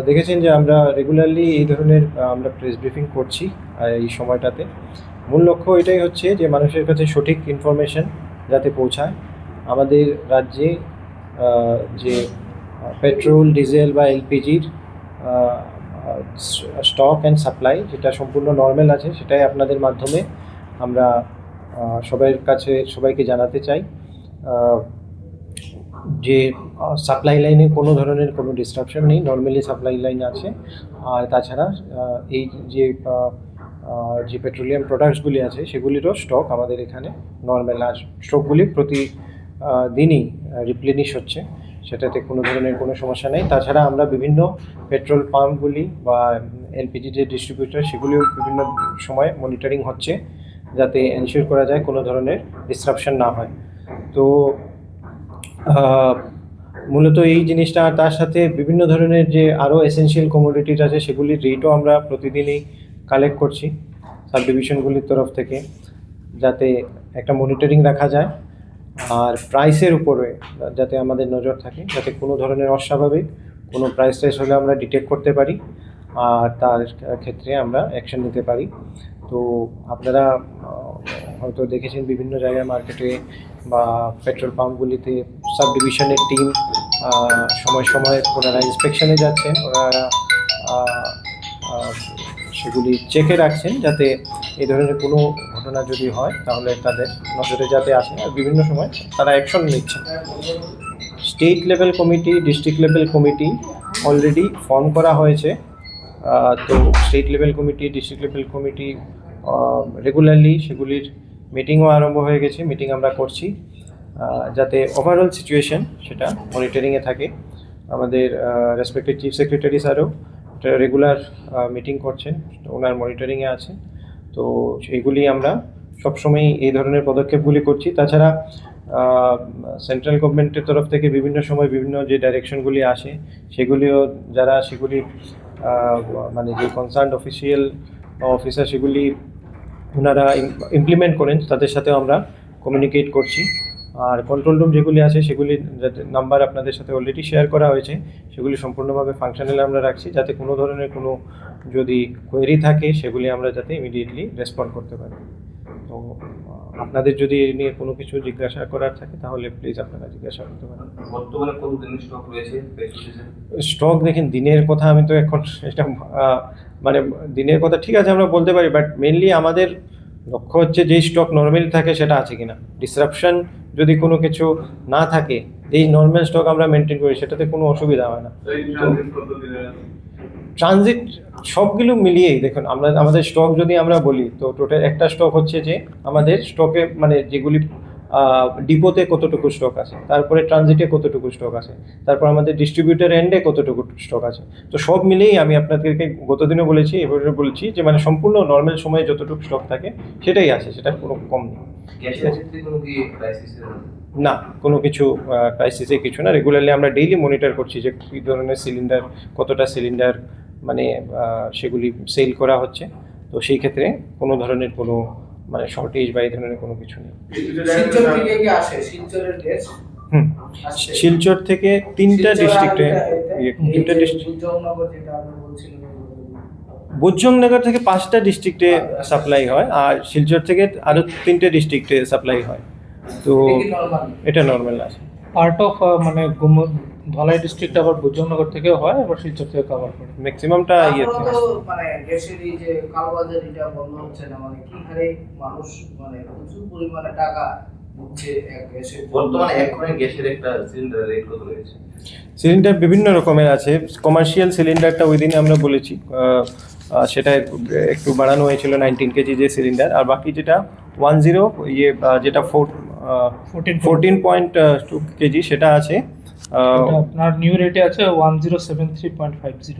দেখেছেন যে আমরা রেগুলারলি এই ধরনের আমরা প্রেস ব্রিফিং করছি এই সময়টাতে। মূল লক্ষ্য এটাই হচ্ছে যে মানুষের কাছে সঠিক ইনফরমেশন যাতে পৌঁছায়। আমাদের রাজ্যে যে পেট্রোল, ডিজেল বা এলপিজির স্টক অ্যান্ড সাপ্লাই যেটা সম্পূর্ণ নর্মাল আছে, সেটাই আপনাদের মাধ্যমে আমরা সবাইকে জানাতে চাই যে সাপ্লাই লাইনে কোনো ধরনের কোনো ডিসরাপশন নেই, নর্মালি সাপ্লাই লাইন আছে। আর তাছাড়া এই যে পেট্রোলিয়াম প্রোডাক্টসগুলি আছে সেগুলিরও স্টক আমাদের এখানে নর্মাল, আর স্টকগুলি প্রতি দিনই রিপ্লেনিশ হচ্ছে, সেটাতে কোনো ধরনের কোনো সমস্যা নেই। তাছাড়া আমরা বিভিন্ন পেট্রোল পাম্পগুলি বা এলপিজি যে ডিস্ট্রিবিউটর সেগুলিও বিভিন্ন সময় মনিটরিং হচ্ছে যাতে এনশিওর করা যায় কোনো ধরনের ডিসরাপশন না হয়। তো মূলত এই জিনিসটা, তার সাথে বিভিন্ন ধরনের যে আরও এসেনশিয়াল কমোডিটিস আছে সেগুলির রেটও আমরা প্রতিদিনই কালেক্ট করছি সাব ডিভিশনগুলির তরফ থেকে, যাতে একটা মনিটরিং রাখা যায়। আর প্রাইসের উপরে যাতে আমাদের নজর থাকে, যাতে কোনো ধরনের অস্বাভাবিক কোনো প্রাইস হলে আমরা ডিটেক্ট করতে পারি আর তার ক্ষেত্রে আমরা অ্যাকশন নিতে পারি। তো আপনারা হয়তো দেখেছেন বিভিন্ন জায়গায় মার্কেটে বা পেট্রোল পাম্পগুলিতে সাব ডিভিশনের টিম সময় সময় ওনারা ইন্সপেকশনে যাচ্ছেন, ওনারা সেগুলি চেকে রাখছেন যাতে এই ধরনের কোনো ঘটনা যদি হয় তাহলে তাদের নজরে যাতে আসে, আর বিভিন্ন সময় তারা অ্যাকশন নিচ্ছেন। State level committee, district level committee already form করা হয়েছে। তো state level committee, district level committee regularly সেগুলির মিটিংও আরম্ভ হয়ে গেছে, মিটিং আমরা করছি যাতে ওভারঅল সিচুয়েশন সেটা মনিটরিংয়ে থাকে। আমাদের রেসপেক্টেড চিফ সেক্রেটারি স্যারও রেগুলার মিটিং করছেন, ওনার মনিটরিংয়ে আছে। তো সেইগুলি আমরা সবসময়ই এই ধরনের পদক্ষেপগুলি করছি। তাছাড়া সেন্ট্রাল গভর্নমেন্টের তরফ থেকে বিভিন্ন সময় বিভিন্ন যে ডাইরেকশনগুলি আসে সেগুলিও সেগুলি মানে যে কনসার্ন অফিসিয়াল বা অফিসার সেগুলি ওনারা ইমপ্লিমেন্ট করেন, তাদের সাথেও আমরা কমিউনিকেট করছি। আর কন্ট্রোল রুম যেগুলি আছে সেগুলি নাম্বার আপনাদের সাথে অলরেডি শেয়ার করা হয়েছে, সেগুলি সম্পূর্ণভাবে ফাংশনাল আমরা রাখছি, যাতে কোনো ধরনের কোনো যদি কোয়েরি থাকে সেগুলি আমরা যাতে ইমিডিয়েটলি রেসপন্ড করতে পারি। তো আপনাদের যদি এই নিয়ে কোনো কিছু জিজ্ঞাসা করার থাকে তাহলে প্লিজ আপনারা জিজ্ঞাসা করতে পারেন। বর্তমানে কত দিনের স্টক রয়েছে? স্টক দেখেন, দিনের কথা আমি তো এখন এটা মানে দিনের কথা ঠিক আছে আমরা বলতে পারি, বাট মেনলি আমাদের লক্ষ্য হচ্ছে যেই স্টক নর্মালি থাকে সেটা আছে কিনা, ডিসরাপশন যদি কোনো কিছু না থাকে, এই নর্মাল স্টক আমরা মেনটেন করি, সেটাতে কোনো অসুবিধা হয় না। ট্রানজিট সবগুলো মিলিয়েই দেখুন, আমাদের স্টক যদি আমরা বলি তো টোটাল একটা স্টক হচ্ছে যে আমাদের স্টকে মানে যেগুলি ডিপোতে কতটুকু স্টক আছে, তারপরে ট্রানজিটে কতটুকু স্টক আছে, তারপর আমাদের ডিস্ট্রিবিউটার এন্ডে কতটুকু স্টক আছে। তো সব মিলেই আমি আপনাদেরকে গতদিনও বলেছি, এবারে বলছি যে মানে সম্পূর্ণ নর্মাল সময়ে যতটুকু স্টক থাকে সেটাই আছে, সেটার কোনো কম নেই। না, কোনো কিছু ক্রাইসিসে কিছু না। রেগুলারলি আমরা ডেইলি মনিটর করছি যে কী ধরনের সিলিন্ডার, কতটা সিলিন্ডার মানে সেগুলি সেল করা হচ্ছে। তো সেই ক্ষেত্রে কোনো ধরনের কোনো মানে শর্টেজ বা এই ধরনের কোনো কিছু নেই। শিলচর থেকে তিনটা ডিস্ট্রিক্টে, বুজংনগর থেকে 5টা ডিস্ট্রিক্টে সাপ্লাই হয়, আর শিলচর থেকে আরও 3টে ডিস্ট্রিক্টে সাপ্লাই হয়। তো এটা নর্মাল আছে। পার্ট অফ মানে ধলাই ডিস্ট্রিক্ট আবার বুজংনগর থেকেও হয়, আবার শিলচর থেকে কভার করে ম্যাক্সিমামটা ইয়েতে। মানে গ্যাসের এই যে কালোবাজারিটা বন্ধ হচ্ছে না, মানে কি হারে মানুষ মানে প্রচুর পরিমাণে টাকা দিচ্ছে গ্যাসের। বর্তমানে এখন গ্যাসের একটা সিলিন্ডার রেট কত রয়েছে? সিলিন্ডার বিভিন্ন রকমের আছে। কমার্শিয়াল সিলিন্ডারটা ওই দিনে আমরা বলেছি সেটা একটু বাড়ানো হয়েছিল 19 কেজি যে সিলিন্ডার, আর বাকি যেটা 10 যেটা 14.2 কেজি সেটা আছে। আপনার নিউ রেটে আছে 1073.50।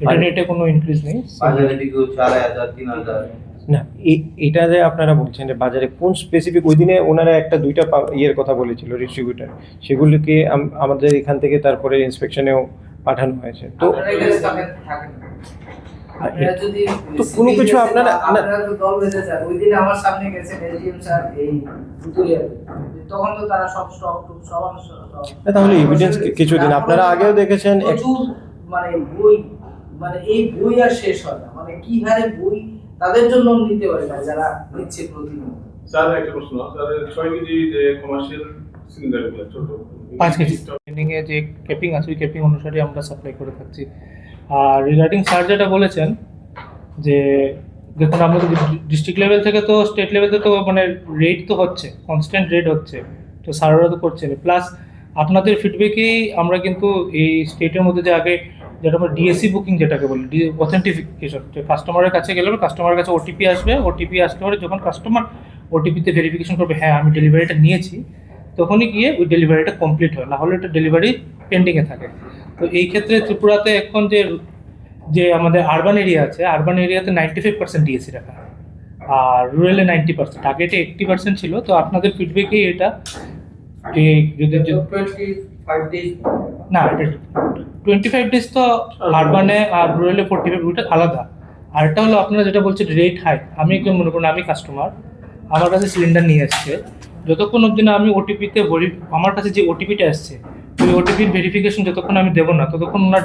এটা রেটে কোনো ইনক্রিজ নেই। বাজারে বিক্রি হচ্ছে 2,500 3,000। না, এটা যে আপনারা বলছেন যে বাজারে কোন স্পেসিফিক, ওই দিনে ওনারা একটা দুইটা ইয়ের কথা বলেছিল ডিস্ট্রিবিউটার, সেগুলিকে আমাদের এখান থেকে তারপরে ইন্সপেকশনেও পাঠানো হয়েছে। তো তো কোনো কিছু আপনারা দল বেঁধে স্যার ওই দিন আমার সামনে গেছে এলজিএম স্যার এই পুতুলিয়া, তখন তো তারা সব স্টক সব তাহলে এভিডেন্স কিছুদিন আপনারা আগেও দেখেছেন মানে বই মানে এই বই আর শেষ হয় না, মানে কি হারে বই তাদের জন্য নিতে পারে না যারা নিচ্ছে প্রতিদিন। স্যার একটা প্রশ্ন, স্যার 6 কেজি যে কমার্শিয়াল সিলিন্ডারগুলো ছোট 5 কেজি ট্রেনিংয়ে যে ক্যাপিং আছে ওই ক্যাপিং অনুসারে আমরা সাপ্লাই করে থাকছি। আর রিগার্ডিং স্যার যেটা বলেছেন যে দেখুন আমাদের ডিস্ট্রিক্ট লেভেল থেকে তো স্টেট লেভেলে তো মানে রেট তো হচ্ছে, কনস্ট্যান্ট রেট হচ্ছে, তো স্যাররা তো করছেন। প্লাস আপনাদের ফিডব্যাকেই আমরা কিন্তু এই স্টেটের মধ্যে যে আগে যেটা আমরা ডিএসসি বুকিং যেটাকে বলি, অথেন্টিফিকেশন, যে কাস্টমারের কাছে গেলে কাস্টমারের কাছে ওটিপি আসবে, ওটিপি আসলে পরে যখন কাস্টমার ওটিপিতে ভেরিফিকেশন করবে হ্যাঁ আমি ডেলিভারিটা নিয়েছি, তখনই গিয়ে ওই ডেলিভারিটা কমপ্লিট হয়, না হলে এটা ডেলিভারি পেন্ডিংয়ে থাকে। তো এই ক্ষেত্রে ত্রিপুরাতে এখন যে আমাদের আরবান এরিয়া আছে, আরবান এরিয়াতে 95% ডিএসসি রাখা, আর রুরালে 90%, আগে এটা 80% ছিল। তো আপনাদের ফিডব্যাকেই এটা যে যদি 25 days না, এটা 25 ডেজ তো আরবানে আর রুরালে 45, ওটা আলাদা। আর এটা হলো আপনারা যেটা বলছেন রেট হাই, আমি একদম মনে করুন আমি কাস্টমার, আমার কাছে সিলিন্ডার নিয়ে আসছে, যতক্ষণ অবধি না আমি ওটিপিতে আমার কাছে যে ওটিপিটা আসছে ওই ওটিপির ভেরিফিকেশন যতক্ষণ আমি দেবো না, ততক্ষণ ওনার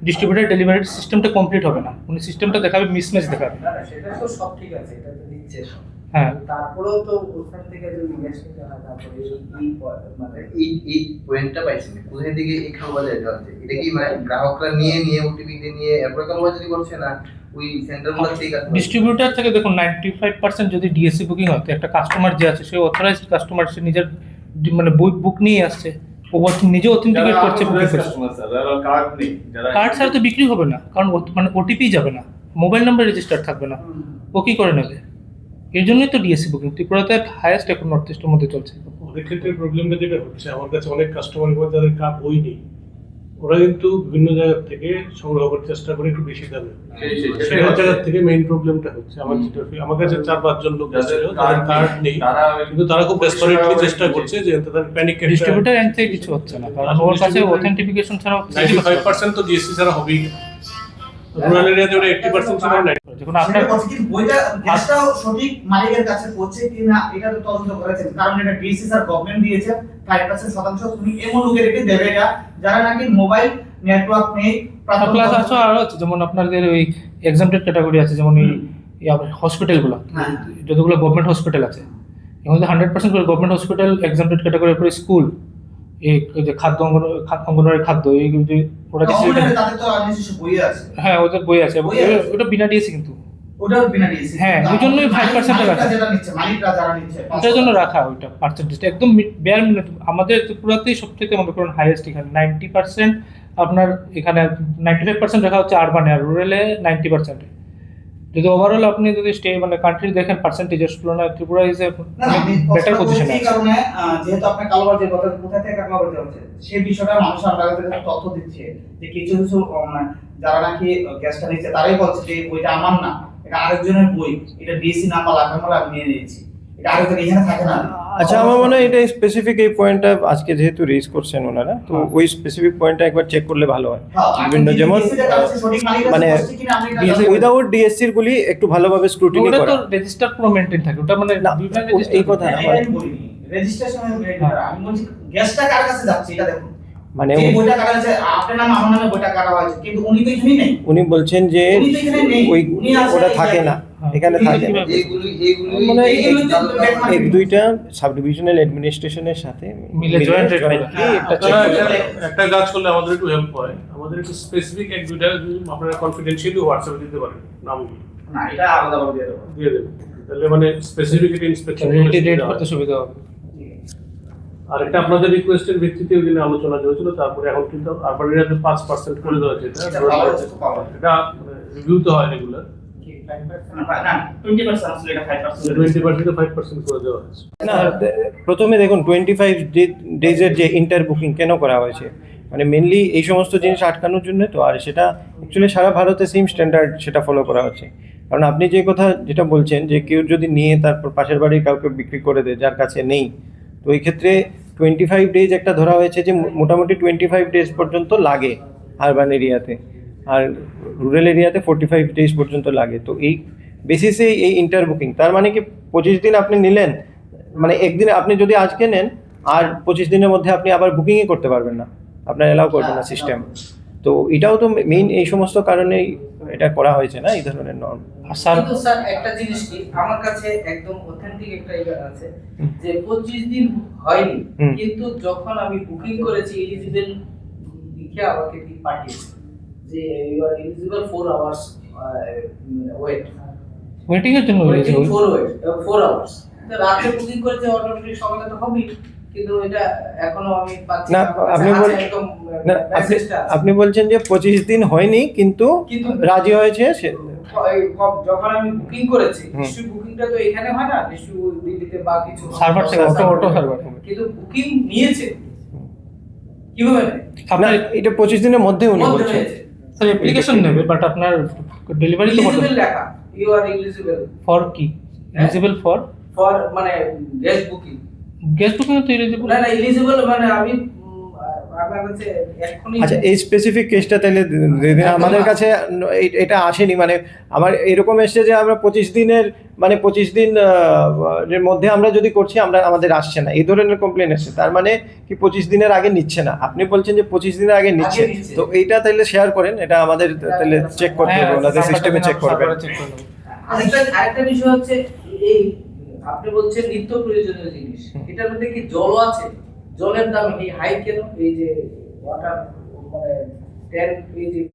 ডিস্ট্রিবিউটার ডেলিভারি সিস্টেমটা কমপ্লিট হবে না, উনি সিস্টেমটা দেখাবে মিসম্যাচ দেখাবে। না সেটা তো সব ঠিক আছে, এটা তো দিচ্ছে সব। হ্যাঁ। তারপরেও তো ওখান থেকে যদি গ্যাস নিতে হয় তারপরে এই মানে এই পয়েন্টটা পাইছেন কোথা থেকে এই কালোবাজারি হচ্ছে? এটা কি মানে গ্রাহকরা নিয়ে ওটিপি নিয়ে এরপর কালোবাজারি করছে, না ওই সেন্টারগুলো থেকে কাজ করছে? ডিস্ট্রিবিউটার থেকে দেখুন 95% যদি ডিএসসি বুকিং হয়, তো একটা কাস্টমার যে আছে সে অথরাইজড কাস্টমার, সে নিজের মানে বই বুক নিয়ে আসছে, ও নিজে অথেন্টিকেট করছে, বুকিং করছে। যারা কার্ড নেই, যারা কার্ড ছাড়া তো বিক্রি হবে না, কারণ মানে ওটিপি যাবে না, মোবাইল নাম্বার রেজিস্টার থাকবে না, ও কি করে নেবে? এর জন্যই তো ডিএসসি বুকিং ত্রিপুরাতে হাইয়েস্ট এখন নর্থ ইস্টের মধ্যে চলছে। অনেক ক্ষেত্রে প্রবলেমটা যেটা হচ্ছে, আমার কাছে অনেক কাস্টমার যাদের বই নেই, ওরা কিন্তু বিভিন্ন জায়গা থেকে সংগ্রহ করার চেষ্টা করে একটু বেশি দামে। সেই জায়গা থেকে মেইন প্রবলেমটা হচ্ছে আমার যেটা, আমার কাছে 4-5 জন লোক আছে যাদের কার্ড নেই, কিন্তু তারা খুব ডেসপারেটলি চেষ্টা করছে যে তাদের প্যানিক ডিস্ট্রিবিউটার এন্ড থেকে কিছু হচ্ছে না, কারণ ওর কাছে অথেন্টিফিকেশন ছাড়া 95% তো ডিএসসি ছাড়া হবেই না। রুরাল এরিয়াতে ওটা 80% ছিল, 90%। যখন আপনার কিন্তু বইটা গ্যাসটাও সঠিক মালিকের কাছে পৌঁছে কিনা এটা তো তদন্ত করেছেন, কারণ এটা ডিসি স্যার গভর্নমেন্ট দিয়েছে 5% তুমি এমন লোকেরকে দেবে এটা যারা নাকি মোবাইল নেটওয়ার্ক নেই। প্লাস আছে আরো আছে, যেমন আপনাদের ওই এক্সামটেড ক্যাটাগরি আছে, যেমন এই হসপিটালগুলো, যতগুলো গভর্নমেন্ট হসপিটাল আছে এর মধ্যে 100% করে গভর্নমেন্ট হসপিটাল এক্সামটেড ক্যাটাগরির পরে স্কুল, এই যে অঙ্গনওয়াড়ি খাদ্য, এই যে ওরা কিছু তাদের তো নিজস্ব বই আছে। হ্যাঁ ওদের বই আছে, ওটা বিনা দিয়েছে কিন্তু ওটাও বিনা ডিসি। হ্যাঁ, ওই জন্যই 5% রাখা, যেটা নিচ্ছে মালিকরা যারা নিচ্ছে ওটার জন্য রাখা ওইটা পার্সেন্টেজটা একদম বেয়ার মিনিট। আমাদের ত্রিপুরাতেই সবথেকে মনে করুন হাইয়েস্ট, এখানে 90% আপনার, এখানে 95% রাখা হচ্ছে আরবানে, আর রুরালে 90%। যদি ওভারঅল আপনি যদি মানে কান্ট্রি দেখেন পার্সেন্টেজের তুলনায় ত্রিপুরা ইজ এ বেটার পজিশনে এই আছে। কারণে যেহেতু আপনি কালোবাজারি কথা কোথা থেকে কালোবাজারি হচ্ছে সেই বিষয়টা মানুষ আপনাদের কাছে তথ্য দিচ্ছে যে কিছু কিছু যারা নাকি গ্যাসটা নিচ্ছে তারাই বলছে যে বইটা আমার না, এটা আরেকজনের বই, এটা ডিসি নাম্বার লাগানো হলে আমি নিয়ে নিয়েছি, এটা আরেকজন এখানে থাকে না। আচ্ছা, আমার মনে হয় এটা স্পেসিফিক এই পয়েন্টটা আজকে যেহেতু রেজ করছেন ওনারা, তো ওই স্পেসিফিক পয়েন্টটা একবার চেক করলে ভালো হয়। বিভিন্ন যেমন মানে উইদাউট ডিএসসির গুলি একটু ভালোভাবে স্ক্রুটিনি ওটা করা। তো রেজিস্টার পুরো মেইনটেইন থাকে, ওটা মানে এই কথা না, মানে রেজিস্ট্রেশনের আমি বলছি গ্যাসটা কার কাছে যাচ্ছে এটা দেখুন, মানে এই বইটা কাটা হয়েছে আপনার নাম আমার নামে বইটা কাটা হয়েছে, কিন্তু উনি তো এখানে নেই। উনি বলছেন যে উনি তো এখানে নেই, ওই উনি আছে ওটা থাকে না, এখানে থাকে না। মানে এক দুইটা সাব ডিভিশনাল অ্যাডমিনিস্ট্রেশনের সাথে মিলে joint rate করে। একটা চেক একটা কাজ করলে আমাদের একটু হেল্প হয়, আমাদের একটু স্পেসিফিক এক দুইটা আপনারা কনফিডেন্সিয়ালি হোয়াটসঅ্যাপে দিতে পারেন, নামগুলো না এটা আলাদা ভাবে দিয়ে দেবো। দিয়ে দেবেন, তাহলে মানে স্পেসিফিক একটা ইন্সপেকশন রেট করতে সুবিধা হবে। আর এটা আপনাদের রিকোয়েস্টের ভিত্তিতে ওই দিনে আলোচনা হয়েছিল, তারপরে এখন কিন্তু আরবান এরিয়াতে 5% করে দেওয়া হয়েছে। এটা ভালো হচ্ছে, খুব ভালো হচ্ছে। এটা রিভিউ তো হয় রেগুলার, না 20% আসলে এটা 5%। 20% 5% করে দেওয়া হয়েছে। না, প্রথমে দেখুন 25 ডেজের যে ইন্টার বুকিং কেন করা হয়েছে, মানে মেনলি এই সমস্ত জিনিস আটকানোর জন্য। তো আর সেটা অ্যাকচুয়ালি সারা ভারতে সেম স্ট্যান্ডার্ড সেটা ফলো করা হচ্ছে। কারণ আপনি যে কথা যেটা বলছেন যে কেউ যদি নিয়ে তারপর পাশের বাড়ির কাউকে বিক্রি করে দেয় যার কাছে নেই, তো এই ক্ষেত্রে 25 ডেজ একটা ধরা হয়েছে যে মোটামুটি 25 ডেজ পর্যন্ত লাগে আরবান এরিয়াতে, আর রুরাল এরিয়াতে 45 ডেজ পর্যন্ত লাগে। তো এই বেসিসে এই ইন্টার বুকিং, তার মানে কি 25 দিন আপনি নিলেন, মানে একদিন আপনি যদি আজকে নেন আর 25 দিনের মধ্যে আপনি আবার বুকিংই করতে পারবেন না, আপনার এলাও করবে না সিস্টেম। তো এটাও তো মেইন এই সমস্ত কারণেই এটা করা হয়েছে না, এই ধরনের নর্ম। আর স্যার কিন্তু স্যার একটা জিনিস কি আমার কাছে একদম অথেন্টিক একটা ইভেন্ট আছে যে 25 দিন হয়নি, হুম। কিন্তু যখন আমি বুকিং করেছি এলিজিবল লিখে আমাকে কি পাঠিয়েছে যে you are eligible 4 hours wait waiting এর জন্য ওয়েটিং eligible। 4 আওয়ার্স। তো রাতে বুকিং করেছে অটোমেটিক সকালে তো হবেই, কিন্তু এটা এখনো আমি পাচ্ছি না, আপনি না, আপনি বলছেন যে 25 দিন হয়নি কিন্তু কিন্তু রাজি হয়েছে সে। যখন আমি বুকিং করেছি হুম। নিশ্চয়ই বুকিংটা তো এখানে হয় না, নিশ্চয়ই দিল্লিতে বা কিছু সার্ভার থেকে অটো সার্ভার। কিন্তু বুকিং নিয়েছে কিভাবে নেয়? না, আপনার এটা 25 দিনের মধ্যে উনি মধ্যে বলছেন। হয়েছে স্যার অ্যাপ্লিকেশন নেবে, বাট আপনার ডেলিভারি তো এলিজিবল লেখা ইউ আর এলিজিবল ফর কি এলিজিবল ফর ফর মানে গেস্ট বুকিং। গেস্ট বুকিং তো এলিজিবল। না না এলিজিবল মানে আমি আমার কাছে এখনই আচ্ছা, এই স্পেসিফিক কেসটা তাহলে আমাদের কাছে এটা আসেনি, মানে আমার এরকম এসছে যে আমরা 25 দিনের মানে 25 দিন এর মধ্যে আমরা যদি করছি আমরা আমাদের আসছে না, এই ধরনের কমপ্লেন এসছে। তার মানে কি 25 দিনের আগে নিচ্ছে না, আপনি বলছেন যে 25 দিনের আগে নিচ্ছে। নিচ্ছে। তো এইটা তাহলে শেয়ার করেন, এটা আমাদের তাহলে চেক করতে হবে, ওনাদের সিস্টেমে চেক করবেন। আরেকটা বিষয় হচ্ছে এই আপনি বলছেন নিত্য প্রয়োজনীয় জিনিস, এটার মধ্যে কি জল আছে? জলের দাম এই হাই কেন? এই যে ওয়াটার মানে ট্যাঙ্ক এই যে